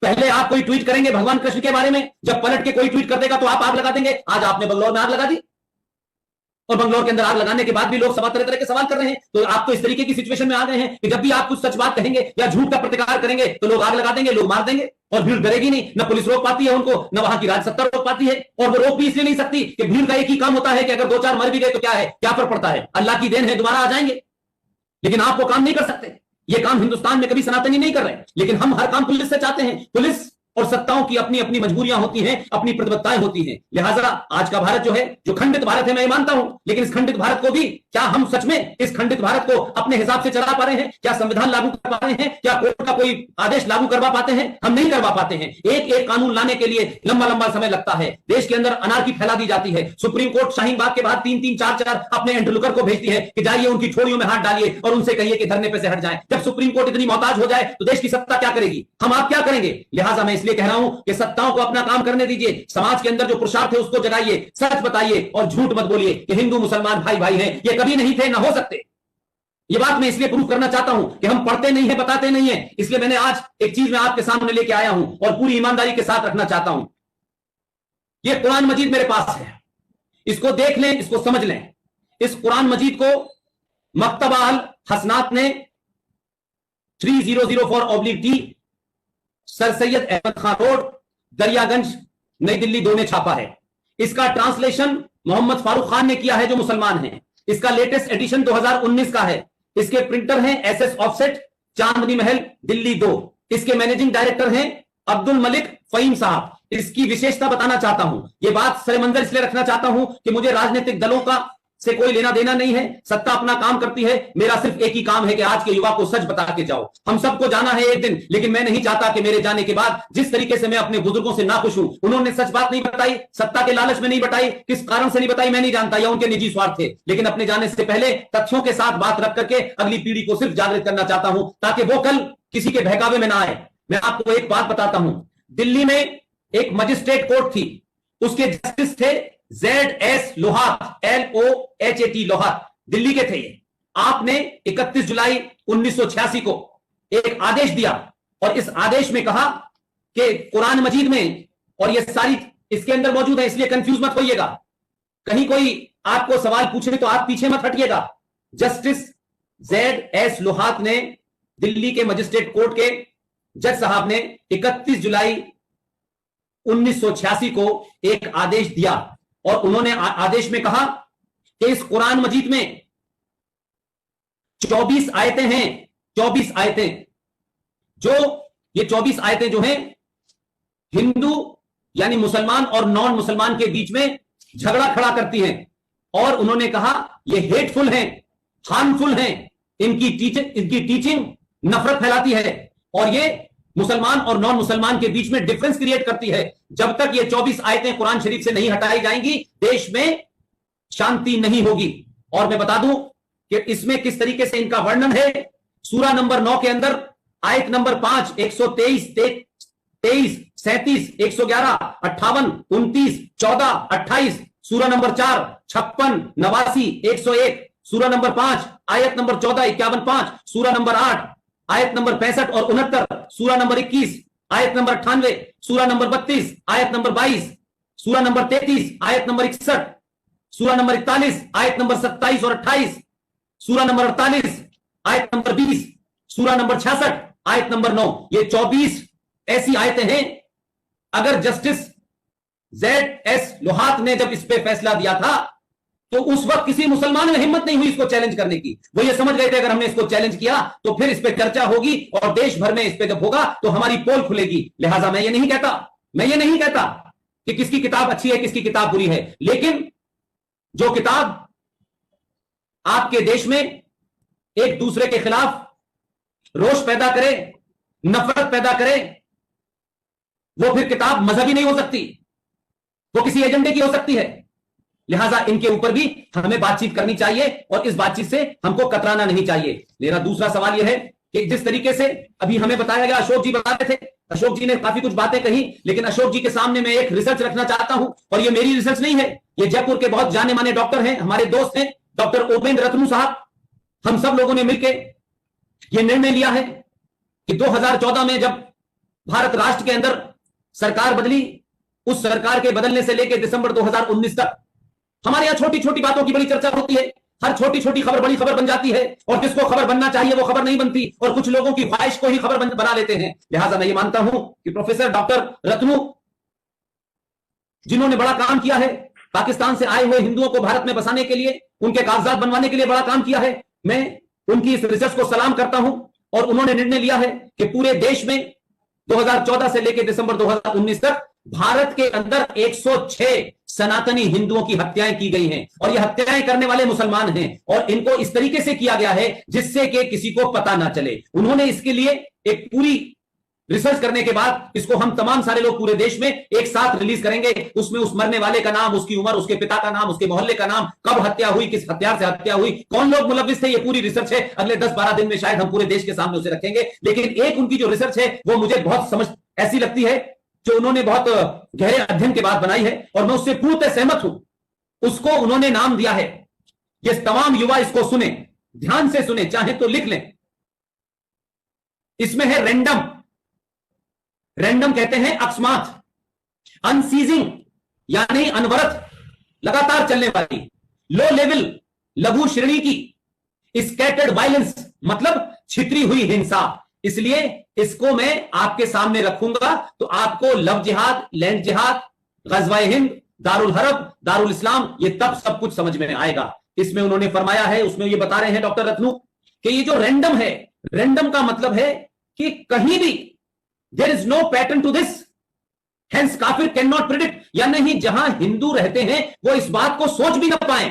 पहले आप कोई ट्वीट करेंगे भगवान कृष्ण के बारे में, जब पलट के कोई ट्वीट कर देगा तो आप आग लगा देंगे। आज आपने बंगलौर में आग लगा दी, और बंगलौर के अंदर आग लगाने के बाद भी लोग सवाल तरह तरह के सवाल कर रहे हैं। तो आप तो इस तरीके की सिचुएशन में आ गए हैं कि जब भी आप कुछ सच बात कहेंगे या झूठ का प्रतिकार करेंगे तो लोग आग लगा देंगे, लोग मार देंगे, और भीड़ डरेगी नहीं। न पुलिस रोक पाती है उनको, न वहां की राज्य सत्ता रोक पाती है। और वो रोक भी इसलिए नहीं सकती कि भीड़ का एक ही काम होता है कि अगर 2-4 मर भी गए तो क्या है, क्या फर्क पड़ता है, अल्लाह की देन है, दोबारा आ जाएंगे। लेकिन आप वो काम नहीं कर सकते। ये काम हिंदुस्तान में कभी सनातनी नहीं कर रहे, लेकिन हम हर काम पुलिस से चाहते हैं। पुलिस और सत्ताओं की अपनी अपनी मजबूरियां होती हैं, अपनी प्रतिबद्धताएं होती हैं। लिहाजा आज का भारत जो है, जो खंडित भारत है, मैं मानता हूं, लेकिन इस खंडित भारत को भी, क्या हम सच में इस खंडित भारत को अपने हिसाब से चला पा रहे हैं? क्या संविधान लागू कर पा रहे हैं? क्या कोर्ट का कोई आदेश लागू करवा पाते हैं? हम नहीं करवा पाते हैं। एक एक कानून लाने के लिए लंबा लंबा समय लगता है। देश के अंदर अनार्की फैला दी जाती है। सुप्रीम कोर्ट शाहीन बाग के बाद 3-3, 4-4 अपने इंटरलॉकर को भेजती है कि जाइए उनकी छोड़ियों में हाथ डालिए और उनसे कहिए कि धरने पे से हट जाएं। जब सुप्रीम कोर्ट इतनी मोहताज हो जाए तो देश की सत्ता क्या करेगी? हम आप क्या करेंगे? लिहाजा मैं इसलिए कह रहा हूं कि सत्ताओं को अपना काम करने दीजिए। समाज के अंदर जो पुरुषार्थ है उसको जगाइए, सच बताइए और झूठ मत बोलिए कि हिंदू मुसलमान भाई भाई हैं। ये कभी नहीं थे, ना हो सकते। ये बात मैं इसलिए प्रूफ करना चाहता हूं कि हम पढ़ते नहीं है, बताते नहीं है। इसलिए मैंने आज एक चीज मैं आपके सामने लेके आया हूं और पूरी ईमानदारी के साथ रखना चाहता हूं। ये कुरान मजीद मेरे पास है, इसको देख लें, इसको समझ लें। इस कुरान मजीद को मक्तबा अल हसनात ने 3004/D Sir Syed Ahmad Khan road, Daryaganj, New Delhi 2 ने छापा है। इसका ट्रांसलेशन मोहम्मद फारूक खान ने किया है, जो मुसलमान हैं। इसका लेटेस्ट एडिशन 2019 का है। इसके प्रिंटर हैं SS ऑफसेट, चांदनी महल, दिल्ली 2। इसके मैनेजिंग डायरेक्टर हैं अब्दुल मलिक फहीम साहब। इसकी विशेषता बताना चाहता हूं। यह बात सरे मंजर इसलिए रखना चाहता हूं कि मुझे राजनीतिक दलों का से कोई लेना देना नहीं है। सत्ता अपना काम करती है, मेरा सिर्फ एक ही काम है कि आज के युवा को सच बता के जाओ। हम सबको जाना है एक दिन, लेकिन मैं नहीं चाहता कि मेरे जाने के बाद जिस तरीके से मैं अपने बुजुर्गों से नाखुश हूं, उन्होंने सच बात नहीं बताई, सत्ता के लालच में नहीं बताई, किस कारण से नहीं बताई मैं नहीं जानता, या उनके निजी स्वार्थ थे। लेकिन अपने जाने से पहले तथ्यों के साथ बात रख करके अगली पीढ़ी को सिर्फ जागृत करना चाहता हूं, ताकि वो कल किसी के बहकावे में ना आए। मैं आपको एक बात बताता हूं। दिल्ली में एक मजिस्ट्रेट कोर्ट थी, उसके जस्टिस थे ZS लोहात, LOHAT लोहात, दिल्ली के थे ये। आपने 31 जुलाई 1986 को एक आदेश दिया और इस आदेश में कहा कि कुरान मजीद में, और ये सारी इसके अंदर मौजूद है, इसलिए कंफ्यूज मत होइएगा। कहीं कोई आपको सवाल पूछे तो आप पीछे मत हटिएगा। जस्टिस ZS लोहात ने, दिल्ली के मजिस्ट्रेट कोर्ट के जज साहब ने 31 जुलाई 1986 को एक आदेश दिया और उन्होंने आदेश में कहा कि इस कुरान मजीद में 24 आयतें हैं, 24 आयतें, जो ये 24 आयतें जो हैं हिंदू यानी मुसलमान और नॉन मुसलमान के बीच में झगड़ा खड़ा करती हैं। और उन्होंने कहा ये हेटफुल हैं, हार्मफुल हैं, इनकी टीचिंग नफरत फैलाती है और ये मुसलमान और नॉन मुसलमान के बीच में डिफरेंस क्रिएट करती है। जब तक ये 24 आयतें कुरान शरीफ से नहीं हटाई जाएंगी, देश में शांति नहीं होगी। और मैं बता दूं कि इसमें किस तरीके से इनका वर्णन है। सूरा नंबर 9 के अंदर आयत नंबर 5, 123, 23, 37, 111, 58, 29, 14, 28, सूरा नंबर 4, 56, 89, 101, सूरा नंबर 5 आयत नंबर 14, 51, 5, सूरा नंबर 8 आयत नंबर 65 और 69, सूरा नंबर 21 आयत नंबर 98, सूरा नंबर 32 आयत नंबर 22, सूरा नंबर 33 आयत नंबर 61, सूरा नंबर 41 आयत नंबर 27 और 28, सूरा नंबर 48 आयत नंबर 20, सूरा नंबर 66 आयत नंबर 9। ये 24 ऐसी आयतें हैं। अगर जस्टिस ZS लोहात ने जब इस पे फैसला दिया था तो उस वक्त किसी मुसलमान में हिम्मत नहीं हुई इसको चैलेंज करने की। वो ये समझ गए थे अगर हमने इसको चैलेंज किया तो फिर इस पे चर्चा होगी और देश भर में इस पे जब होगा तो हमारी पोल खुलेगी। लिहाजा मैं ये नहीं कहता कि किसकी किताब अच्छी है, किसकी किताब बुरी है, लेकिन जो किताब आपके देश में एक दूसरे के खिलाफ रोष पैदा करे, नफरत पैदा करे, वो फिर किताब मजहबी नहीं हो सकती, वो किसी एजेंडे की हो सकती है। लिहाजा इनके ऊपर भी हमें बातचीत करनी चाहिए और इस बातचीत से हमको कतराना नहीं चाहिए। मेरा दूसरा सवाल यह है कि जिस तरीके से अभी हमें बताया गया, अशोक जी बता रहे थे, अशोक जी ने काफी कुछ बातें कही, लेकिन अशोक जी के सामने मैं एक रिसर्च रखना चाहता हूं और ये मेरी रिसर्च नहीं है, ये जयपुर के बहुत जाने माने डॉक्टर हैं, हमारे दोस्त हैं, डॉक्टर उपेंद्र रतनू साहब। हम सब लोगों ने मिलकर यह निर्णय लिया है कि 2014 में जब भारत राष्ट्र के अंदर सरकार बदली, उस सरकार के बदलने से लेकर दिसंबर 2019 तक हमारे यहां छोटी छोटी बातों की बड़ी चर्चा होती है। हर छोटी छोटी खबर बड़ी खबर बन जाती है, और जिसको खबर बनना चाहिए वो खबर नहीं बनती, और कुछ लोगों की ख्वाहिश को ही खबर बना लेते हैं। लिहाजा मैं ये मानता हूं कि प्रोफेसर डॉक्टर रत्नू, जिन्होंने बड़ा काम किया है पाकिस्तान से आए हुए हिंदुओं को भारत में बसाने के लिए, उनके कागजात बनवाने के लिए बड़ा काम किया है, मैं उनकी इस रिसर्च को सलाम करता हूं। और उन्होंने निर्णय लिया है कि पूरे देश में 2014 से लेकर दिसंबर 2019 तक भारत के अंदर 106 सनातनी हिंदुओं की हत्याएं की गई हैं, और ये हत्याएं करने वाले मुसलमान हैं, और इनको इस तरीके से किया गया है जिससे कि किसी को पता ना चले। उन्होंने इसके लिए एक पूरी रिसर्च करने के बाद इसको हम तमाम सारे लोग पूरे देश में एक साथ रिलीज करेंगे। उसमें उस मरने वाले का नाम, उसकी उम्र, उसके पिता का नाम, उसके मोहल्ले का नाम, कब हत्या हुई, किस हथियार से हत्या हुई, कौन लोग मुलविस थे, ये पूरी रिसर्च है। अगले 10-12 दिन में शायद हम पूरे देश के सामने उसे रखेंगे। लेकिन एक उनकी जो रिसर्च है वो मुझे बहुत समझ ऐसी लगती है, जो उन्होंने बहुत गहरे अध्ययन के बाद बनाई है, और मैं उससे पूर्णतः सहमत हूं। उसको उन्होंने नाम दिया है, ये तमाम युवा इसको सुने, ध्यान से सुने, चाहे तो लिख लें। इसमें है रैंडम। रैंडम कहते हैं अकस्मात, अनसीजिंग यानी अनवरत, लगातार चलने वाली, लो लेवल लघु श्रेणी की, स्कैटर्ड वायलेंस मतलब छितरी हुई हिंसा। इसलिए इसको मैं आपके सामने रखूंगा तो आपको लव जिहाद, लैंड जिहाद, गजवाए हिंद, दारुल हरब, दारुल इस्लाम, ये तब सब कुछ समझ में आएगा। इसमें उन्होंने फरमाया है, उसमें ये बता रहे हैं डॉक्टर रत्नू कि ये जो रैंडम है, रैंडम का मतलब है कि कहीं भी there is no pattern to this, hence काफिर कैन नॉट प्रिडिक्ट, या नहीं जहां हिंदू रहते हैं वो इस बात को सोच भी ना पाए,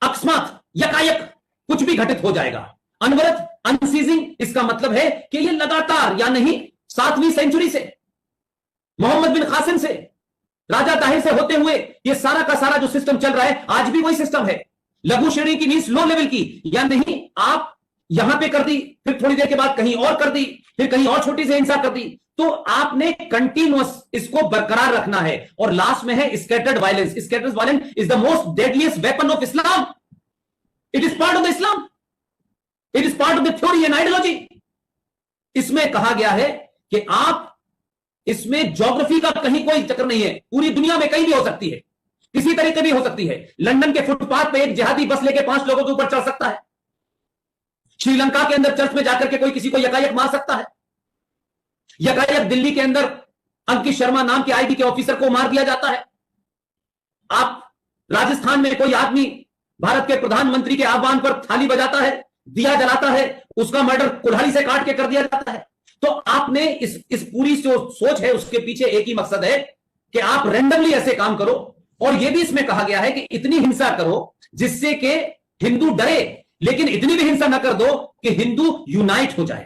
अकस्मात यकायक कुछ भी घटित हो जाएगा। अनवरत, अनसीजिंग, इसका मतलब है कि ये लगातार, या नहीं 7वीं सेंचुरी से, मोहम्मद बिन कासिम से, राजा ताहिर से होते हुए ये सारा का सारा जो सिस्टम चल रहा है, आज भी वही सिस्टम है। लघु श्रेणी की मींस लो लेवल की, या नहीं आप यहां पे कर दी, फिर थोड़ी देर के बाद कहीं और कर दी, फिर कहीं और छोटी सी हिंसा कर दी, तो आपने कंटिन्यूअस इसको बरकरार रखना है। और लास्ट में है scattered violence. Scattered violence is the most deadliest weapon of Islam. It is part of the Islam, it is part of the theory and ideology. इसमें कहा गया है कि आप, इसमें ज्योग्राफी का कहीं कोई चक्कर नहीं है, पूरी दुनिया में कहीं भी हो सकती है, किसी तरीके भी हो सकती है। लंदन के फुटपाथ पे एक जिहादी बस लेके 5 लोगों के ऊपर चढ़ सकता है। श्रीलंका के अंदर चर्च में जाकर के कोई किसी को यकायक मार सकता है। यकायक दिल्ली के अंदर अंकित शर्मा नाम के आईबी के ऑफिसर को मार दिया जाता है। आप राजस्थान में कोई आदमी भारत के प्रधानमंत्री के आह्वान पर थाली बजाता है, दिया जलाता है, उसका मर्डर कुल्हाड़ी से काट के कर दिया जाता है। तो आपने इस पूरी जो सोच है उसके पीछे एक ही मकसद है कि आप रैंडमली ऐसे काम करो। और यह भी इसमें कहा गया है कि इतनी हिंसा करो जिससे कि हिंदू डरे, लेकिन इतनी भी हिंसा ना कर दो कि हिंदू यूनाइट हो जाए।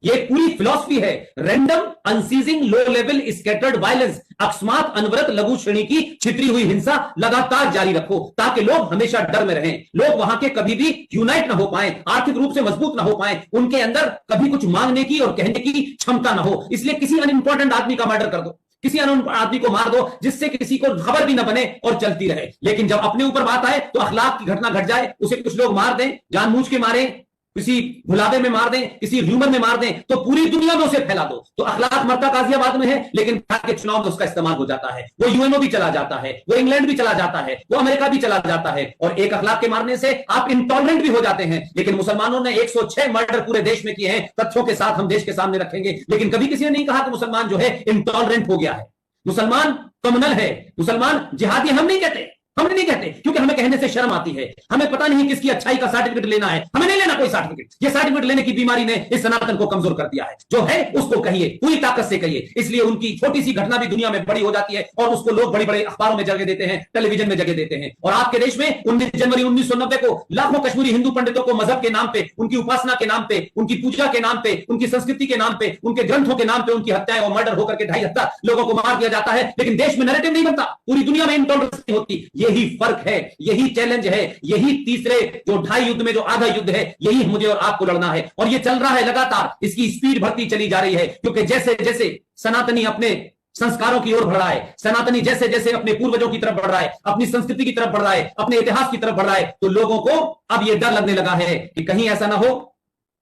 ये पूरी फिलॉसफी है, random, unceasing, low level, scattered violence, अकस्मात, अनवरत, लघु श्रेणी की छितरी हुई हिंसा लगातार जारी रखो, ताकि लोग हमेशा डर में रहें, लोग वहां के कभी भी यूनाइट ना हो पाए, आर्थिक रूप से मजबूत ना हो पाए, उनके अंदर कभी कुछ मांगने की और कहने की क्षमता ना हो। इसलिए किसी अनइंपॉर्टेंट आदमी का मर्डर कर दो, किसी आदमी को मार दो, जिससे किसी को खबर भी ना बने और चलती रहे। लेकिन जब अपने ऊपर बात आए तो अखलाक की घटना घट जाए, उसे कुछ लोग मार दें, जानबूझ के मारें, किसी भुलावे में मार दें, किसी र्यूमर में मार दें, तो पूरी दुनिया में उसे फैला दो। तो अखलाक मरता गाजियाबाद में है, लेकिन भारत के चुनाव में उसका इस्तेमाल हो जाता है। वो यूएनओ भी चला जाता है, वो इंग्लैंड भी चला जाता है, वो अमेरिका भी चला जाता है। और एक अखलाक के मारने से आप इंटॉलरेंट भी हो जाते हैं। लेकिन मुसलमानों ने 106 मर्डर पूरे देश में किए हैं, तथ्यों के साथ हम देश के सामने रखेंगे। लेकिन कभी किसी ने नहीं कहा कि मुसलमान जो है इंटॉलरेंट हो गया है, मुसलमान कम्युनल है, मुसलमान जिहादी हम नहीं कहते, हमने नहीं कहते, क्योंकि हमें कहने से शर्म आती है। हमें पता नहीं किसकी अच्छाई का सर्टिफिकेट लेना है, हमें नहीं लेना कोई सर्टिफिकेट। ये सर्टिफिकेट लेने की बीमारी ने इस सनातन को कमजोर कर दिया है। जो है उसको कहिए, पूरी ताकत से कहिए। इसलिए उनकी छोटी सी घटना भी दुनिया में बड़ी हो जाती है और उसको लोग बड़ी बड़े अखबारों में जगह देते हैं, टेलीविजन में जगह देते हैं। और आपके देश में 19 जनवरी 1990 को लाखों कश्मीरी हिंदू पंडितों को मजहब के नाम पे, उनकी उपासना के नाम पे, उनकी पूजा के नाम पे, उनकी संस्कृति के नाम पे, उनके ग्रंथों के नाम पे उनकी हत्याएं और मर्डर होकर के 2.5 लोगों को मार दिया जाता है। लेकिन देश में नैरेटिव नहीं बनता, पूरी दुनिया में इंटॉलरेंस नहीं होती। यही फर्क है, यही चैलेंज है, यही तीसरे जो 2.5 युद्ध में जो आधा युद्ध है, यही मुझे और आपको लड़ना है। और ये चल रहा है लगातार, इसकी स्पीड बढ़ती चली जा रही है, क्योंकि जैसे जैसे सनातनी अपने संस्कारों की ओर बढ़ रहा है, सनातनी जैसे जैसे अपने पूर्वजों की तरफ बढ़ रहा है, अपनी संस्कृति की तरफ बढ़ रहा है, अपने इतिहास की तरफ बढ़ रहा है, तो लोगों को अब यह डर लगने लगा है कि कहीं ऐसा ना हो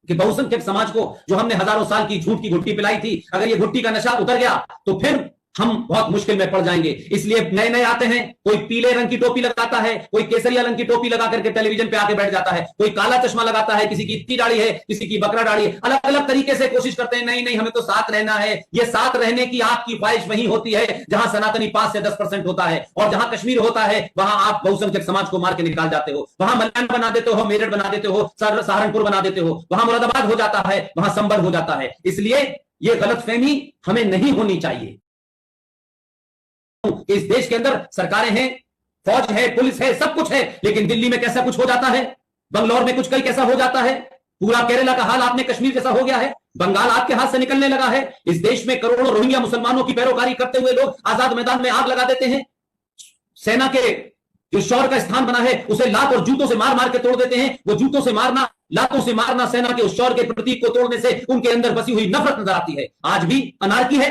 कि बहुसंख्यक समाज को जो हमने हजारों साल की झूठ की घुट्टी पिलाई थी, अगर ये घुट्टी का नशा उतर गया तो फिर हम बहुत मुश्किल में पड़ जाएंगे। इसलिए नए नए आते हैं, कोई पीले रंग की टोपी लगाता है, कोई केसरिया रंग की टोपी लगा करके टेलीविजन पे आके बैठ जाता है, कोई काला चश्मा लगाता है, किसी की इतनी दाढ़ी है, किसी की बकरा दाढ़ी है, अलग अलग तरीके से कोशिश करते हैं, नहीं नहीं हमें तो साथ रहना है। ये साथ रहने की आपकी ख्वाहिश वही होती है जहां सनातनी 5 से 10% होता है, और जहां कश्मीर होता है वहां आप बहुसंख्यक समाज को मार के निकाल जाते हो, वहां मल्यान बना देते हो, मेरठ बना देते हो, सहारनपुर बना देते हो, वहां मुरादाबाद हो जाता है, वहां संभल हो जाता है। इसलिए ये गलतफहमी हमें नहीं होनी चाहिए। इस देश के अंदर सरकारें हैं, फौज है, पुलिस है, सब कुछ है, लेकिन दिल्ली में कैसा कुछ हो जाता है, बंगलौर में कुछ कई कैसा हो जाता है, पूरा केरला का हाल आपने कश्मीर जैसा हो गया है, बंगाल आपके हाथ से निकलने लगा है। इस देश में करोड़ों रोहिंग्या मुसलमानों की पैरोकारी करते हुए लोग आजाद मैदान में आग लगा देते हैं, सेना के जो शौर्य का स्थान बना है उसे लात और जूतों से मार मार के तोड़ देते हैं। वो जूतों से मारना, लातों से मारना सेना के उस शौर्य के प्रतीक को तोड़ने से उनके अंदर बसी हुई नफरत नजर आती है। आज भी अनारकी है,